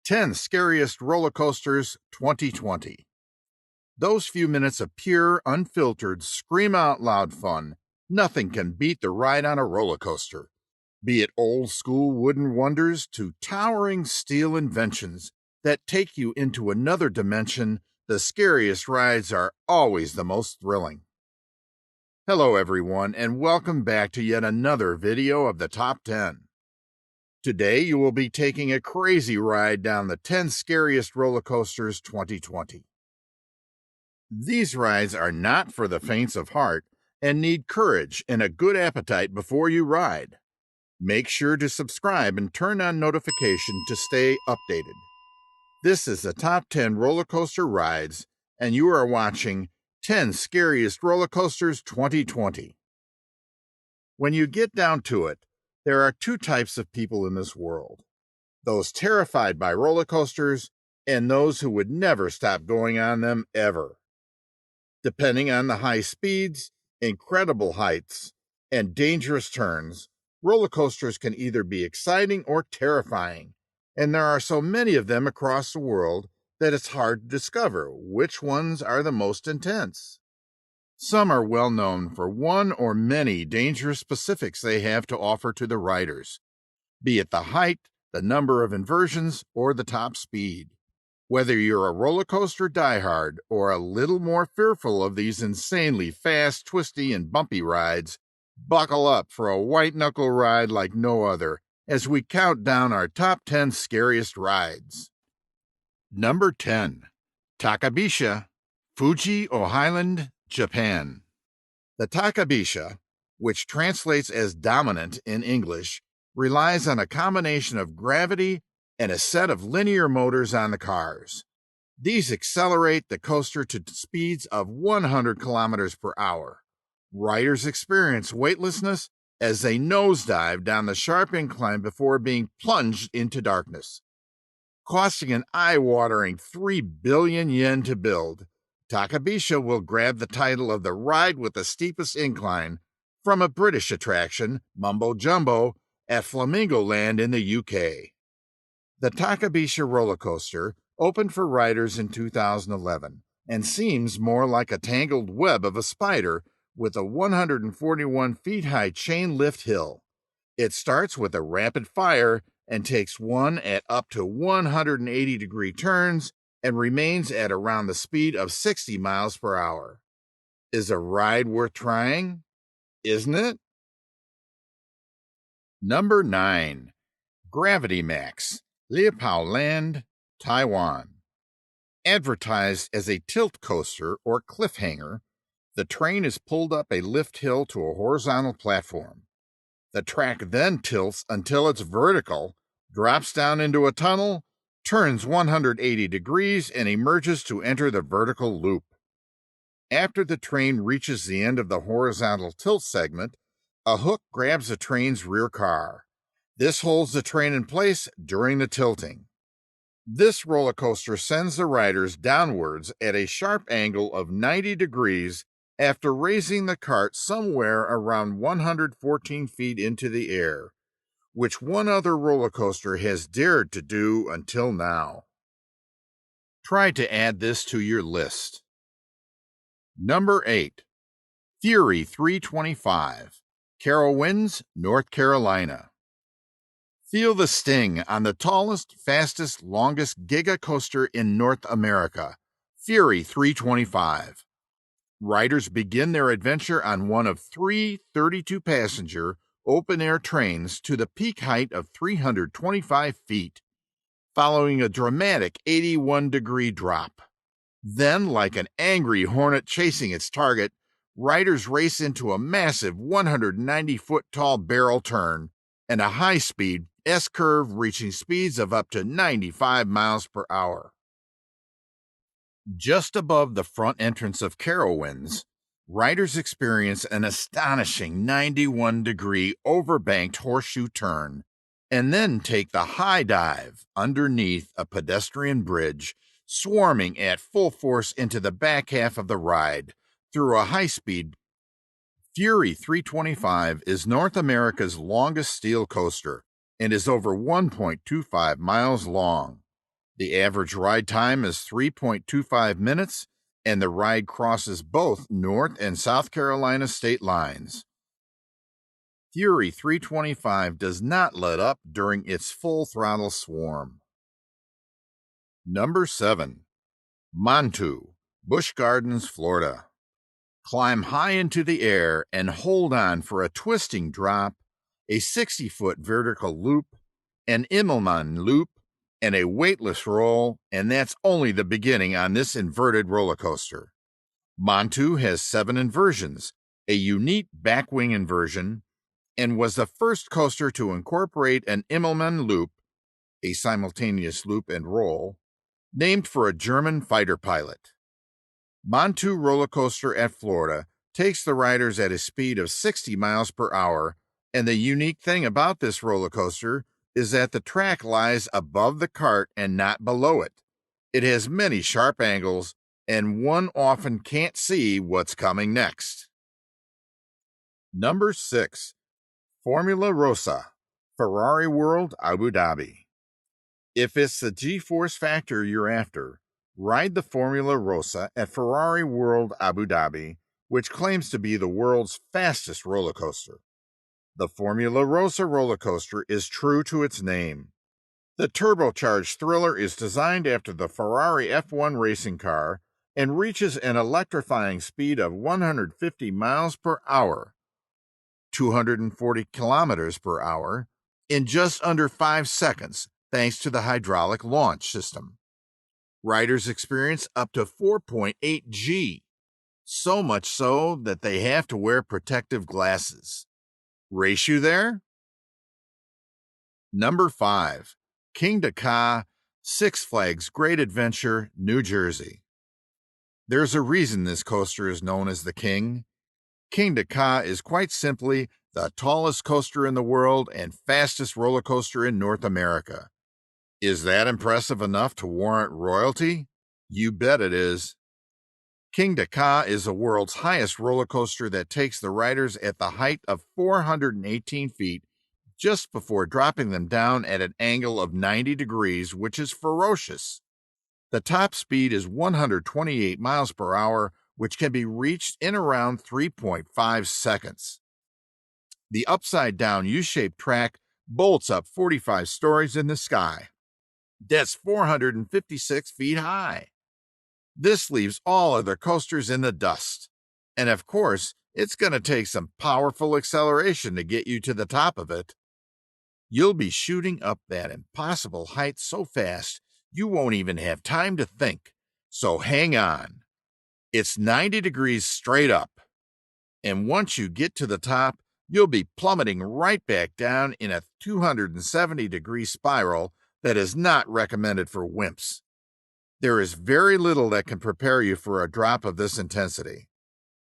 10 Scariest Roller Coasters 2020. Those few minutes of pure, unfiltered, scream out loud fun. Nothing can beat the ride on a roller coaster. Be it old school wooden wonders to towering steel inventions that take you into another dimension, the scariest rides are always the most thrilling. Hello everyone, and welcome back to yet another video of the Top 10. Today you will be taking a crazy ride down the 10 Scariest Roller Coasters 2020. These rides are not for the faints of heart and need courage and a good appetite before you ride. Make sure to subscribe and turn on notification to stay updated. This is the Top 10 Roller Coaster Rides, and you are watching 10 Scariest Roller Coasters 2020. When you get down to it, there are two types of people in this world: those terrified by roller coasters and those who would never stop going on them ever. Depending on the high speeds, incredible heights, and dangerous turns, roller coasters can either be exciting or terrifying, and there are so many of them across the world that it's hard to discover which ones are the most intense. Some are well known for one or many dangerous specifics they have to offer to the riders, be it the height, the number of inversions, or the top speed. Whether you're a roller coaster diehard or a little more fearful of these insanely fast, twisty, and bumpy rides, buckle up for a white-knuckle ride like no other as we count down our top 10 scariest rides. Number 10. Takabisha, Fuji Island, Japan. The Takabisha, which translates as dominant in English, relies on a combination of gravity and a set of linear motors on the cars. These accelerate the coaster to speeds of 100 kilometers per hour. Riders experience weightlessness as they nosedive down the sharp incline before being plunged into darkness. Costing an eye-watering 3 billion yen to build, Takabisha will grab the title of the ride with the steepest incline from a British attraction, Mumbo Jumbo, at Flamingo Land in the UK. The Takabisha roller coaster opened for riders in 2011 and seems more like a tangled web of a spider with a 141 feet high chain lift hill. It starts with a rapid fire and takes one at up to 180-degree turns and remains at around the speed of 60 miles per hour. Is a ride worth trying? Isn't it? Number 9. Gravity Max, Liepao Land, Taiwan. Advertised as a tilt coaster or cliffhanger, the train is pulled up a lift hill to a horizontal platform. The track then tilts until it's vertical, drops down into a tunnel, turns 180 degrees, and emerges to enter the vertical loop. After the train reaches the end of the horizontal tilt segment, a hook grabs the train's rear car. This holds the train in place during the tilting. This roller coaster sends the riders downwards at a sharp angle of 90 degrees after raising the cart somewhere around 114 feet into the air, which one other roller coaster has dared to do until now. Try to add this to your list. Number 8. Fury 325, Carowinds, North Carolina. Feel the sting on the tallest, fastest, longest giga coaster in North America, Fury 325. Riders begin their adventure on one of three 32-passenger open-air trains to the peak height of 325 feet, following a dramatic 81-degree drop. Then, like an angry hornet chasing its target, riders race into a massive 190-foot-tall barrel turn and a high-speed S-curve reaching speeds of up to 95 miles per hour. Just above the front entrance of Carowinds, riders experience an astonishing 91-degree overbanked horseshoe turn and then take the high dive underneath a pedestrian bridge, swarming at full force into the back half of the ride through a high-speed. Fury 325 is North America's longest steel coaster and is over 1.25 miles long. The average ride time is 3.25 minutes, and the ride crosses both North and South Carolina state lines. Fury 325 does not let up during its full throttle swarm. Number 7. Montu, Busch Gardens, Florida. Climb high into the air and hold on for a twisting drop, a 60-foot vertical loop, an Immelmann loop, and a weightless roll, and that's only the beginning on this inverted roller coaster. Montu has 7 inversions, a unique backwing inversion, and was the first coaster to incorporate an Immelmann loop, a simultaneous loop and roll, named for a German fighter pilot. Montu roller coaster at Florida takes the riders at a speed of 60 miles per hour, and the unique thing about this roller coaster is that the track lies above the cart and not below it. It has many sharp angles, and one often can't see what's coming next. Number 6. Formula Rossa, Ferrari World, Abu Dhabi. If it's the G-force factor you're after, ride the Formula Rossa at Ferrari World Abu Dhabi, which claims to be the world's fastest roller coaster. The Formula Rossa roller coaster is true to its name. The turbocharged thriller is designed after the Ferrari F1 racing car and reaches an electrifying speed of 150 miles per hour, 240 kilometers per hour, in just under 5 seconds, thanks to the hydraulic launch system. Riders experience up to 4.8 G, so much so that they have to wear protective glasses. Race you there? Number 5. King Ka, Six Flags Great Adventure, New Jersey. There's a reason this coaster is known as the King. King Ka is quite simply the tallest coaster in the world and fastest roller coaster in North America. Is that impressive enough to warrant royalty? You bet it is. King Ka is the world's highest roller coaster that takes the riders at the height of 418 feet just before dropping them down at an angle of 90 degrees, which is ferocious. The top speed is 128 miles per hour, which can be reached in around 3.5 seconds. The upside-down U-shaped track bolts up 45 stories in the sky. That's 456 feet high. This leaves all other coasters in the dust. And of course, it's going to take some powerful acceleration to get you to the top of it. You'll be shooting up that impossible height so fast, you won't even have time to think. So hang on. It's 90 degrees straight up. And once you get to the top, you'll be plummeting right back down in a 270-degree spiral that is not recommended for wimps. There is very little that can prepare you for a drop of this intensity.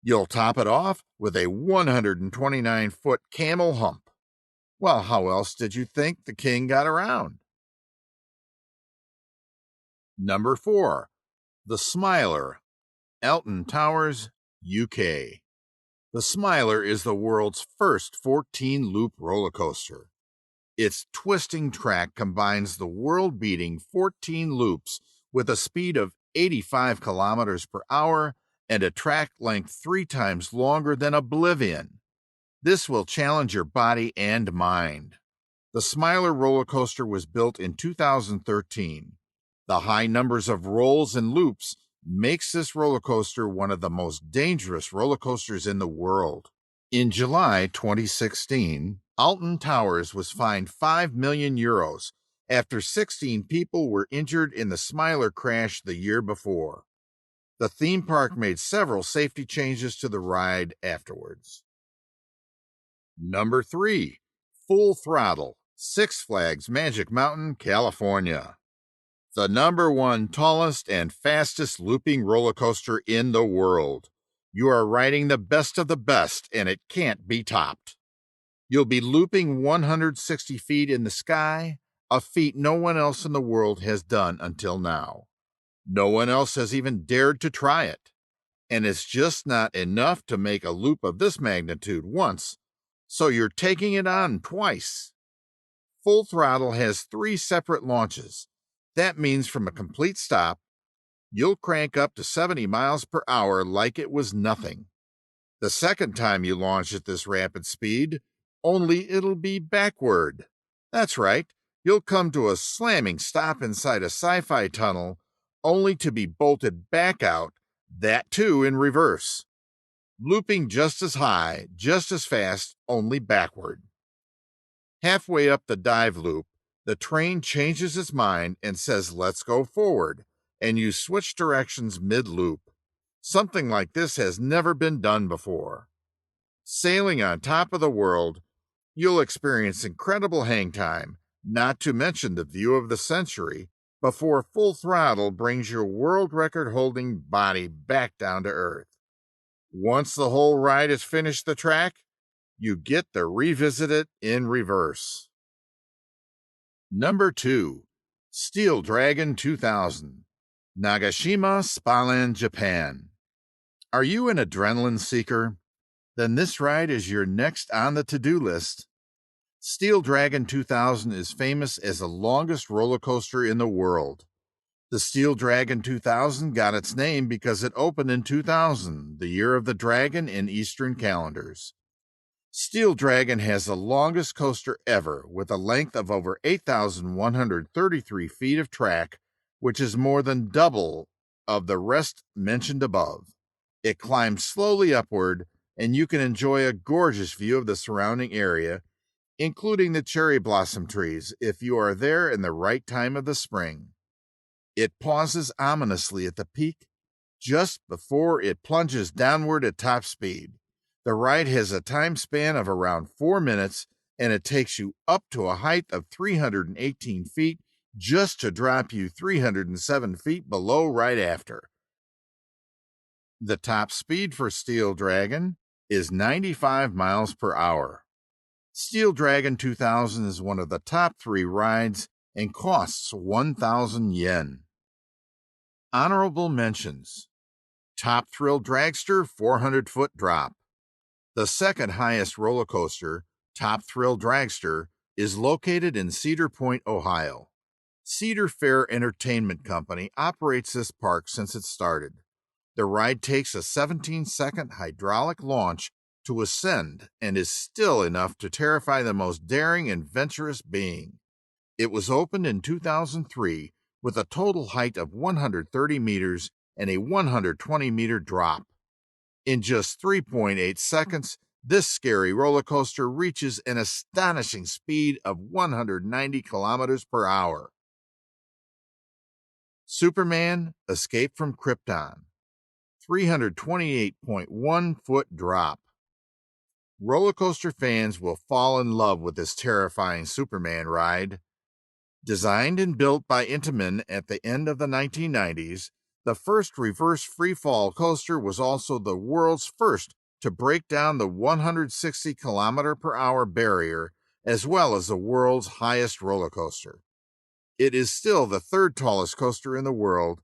You'll top it off with a 129-foot camel hump. Well, how else did you think the King got around? Number 4. The Smiler, Alton Towers, UK. The Smiler is the world's first 14-loop roller coaster. Its twisting track combines the world-beating 14 loops with a speed of 85 kilometers per hour and a track length 3 times longer than Oblivion. This will challenge your body and mind. The Smiler roller coaster was built in 2013. The high numbers of rolls and loops makes this roller coaster one of the most dangerous roller coasters in the world. In July 2016, Alton Towers was fined €5 million after 16 people were injured in the Smiler crash the year before. The theme park made several safety changes to the ride afterwards. Number 3. Full Throttle, Six Flags Magic Mountain, California. The number 1 tallest and fastest looping roller coaster in the world. You are riding the best of the best, and it can't be topped. You'll be looping 160 feet in the sky, a feat no one else in the world has done until now. No one else has even dared to try it. And it's just not enough to make a loop of this magnitude once, so you're taking it on twice. Full Throttle has 3 separate launches, That means from a complete stop, you'll crank up to 70 miles per hour like it was nothing. The second time you launch at this rapid speed, only it'll be backward. That's right, you'll come to a slamming stop inside a sci-fi tunnel, only to be bolted back out, that too in reverse. Looping just as high, just as fast, only backward. Halfway up the dive loop, the train changes its mind and says, "Let's go forward," and you switch directions mid-loop. Something like this has never been done before. Sailing on top of the world, you'll experience incredible hang time, not to mention the view of the century, before full throttle brings your world record-holding body back down to earth. Once the whole ride has finished the track, you get to revisit it in reverse. Number 2. Steel Dragon 2000, Nagashima Spallan, Japan. Are you an adrenaline seeker? Then this ride is your next on the to-do list. Steel Dragon 2000 is famous as the longest roller coaster in the world. The Steel Dragon 2000 got its name because it opened in 2000, the year of the dragon in Eastern calendars. Steel Dragon has the longest coaster ever, with a length of over 8,133 feet of track, which is more than double of the rest mentioned above. It climbs slowly upward, and you can enjoy a gorgeous view of the surrounding area, including the cherry blossom trees, if you are there in the right time of the spring. It pauses ominously at the peak, just before it plunges downward at top speed. The ride has a time span of around 4 minutes, and it takes you up to a height of 318 feet just to drop you 307 feet below right after. The top speed for Steel Dragon is 95 miles per hour. Steel Dragon 2000 is one of the top 3 rides and costs 1,000 yen. Honorable mentions: Top Thrill Dragster 400-foot drop. The second highest roller coaster, Top Thrill Dragster, is located in Cedar Point, Ohio. Cedar Fair Entertainment Company operates this park since it started. The ride takes a 17-second hydraulic launch to ascend and is still enough to terrify the most daring and venturous being. It was opened in 2003 with a total height of 130 meters and a 120-meter drop. In just 3.8 seconds, this scary roller coaster reaches an astonishing speed of 190 kilometers per hour. Superman Escape from Krypton, 328.1-foot drop. Roller coaster fans will fall in love with this terrifying Superman ride. Designed and built by Intamin at the end of the 1990s, the first reverse freefall coaster was also the world's first to break down the 160 km/h barrier, as well as the world's highest roller coaster. It is still the third tallest coaster in the world,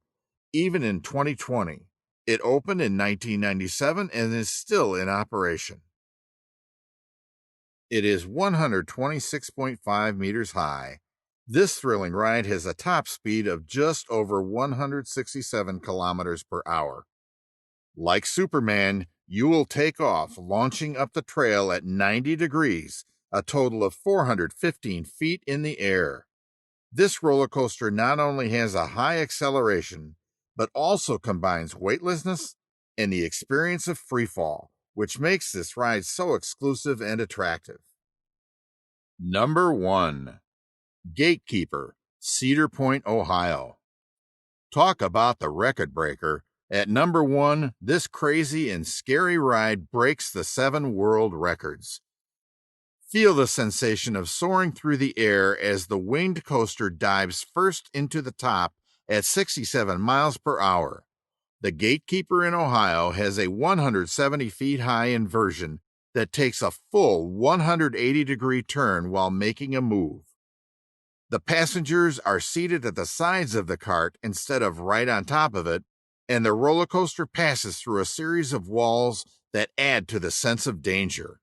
even in 2020. It opened in 1997 and is still in operation. It is 126.5 meters high. This thrilling ride has a top speed of just over 167 kilometers per hour. Like Superman, you will take off, launching up the trail at 90 degrees, a total of 415 feet in the air. This roller coaster not only has a high acceleration, but also combines weightlessness and the experience of freefall, which makes this ride so exclusive and attractive. Number 1. Gatekeeper, Cedar Point, Ohio. Talk about the record breaker. At number 1, this crazy and scary ride breaks the 7 world records. Feel the sensation of soaring through the air as the winged coaster dives first into the top at 67 miles per hour. The Gatekeeper in Ohio has a 170 feet high inversion that takes a full 180-degree turn while making a move. The passengers are seated at the sides of the cart instead of right on top of it, and the roller coaster passes through a series of walls that add to the sense of danger.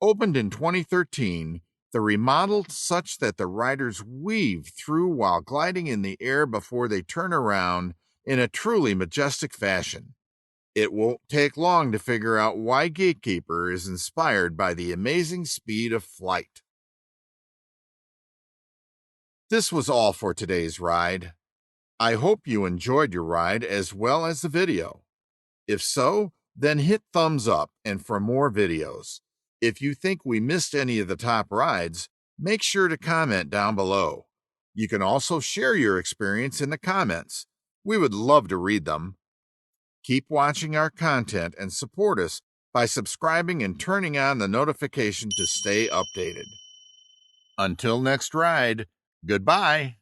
Opened in 2013, They're remodeled such that the riders weave through while gliding in the air before they turn around in a truly majestic fashion. It won't take long to figure out why Gatekeeper is inspired by the amazing speed of flight. This was all for today's ride. I hope you enjoyed your ride as well as the video. If so, then hit thumbs up and for more videos. If you think we missed any of the top rides, make sure to comment down below. You can also share your experience in the comments. We would love to read them. Keep watching our content and support us by subscribing and turning on the notification to stay updated. Until next ride, goodbye.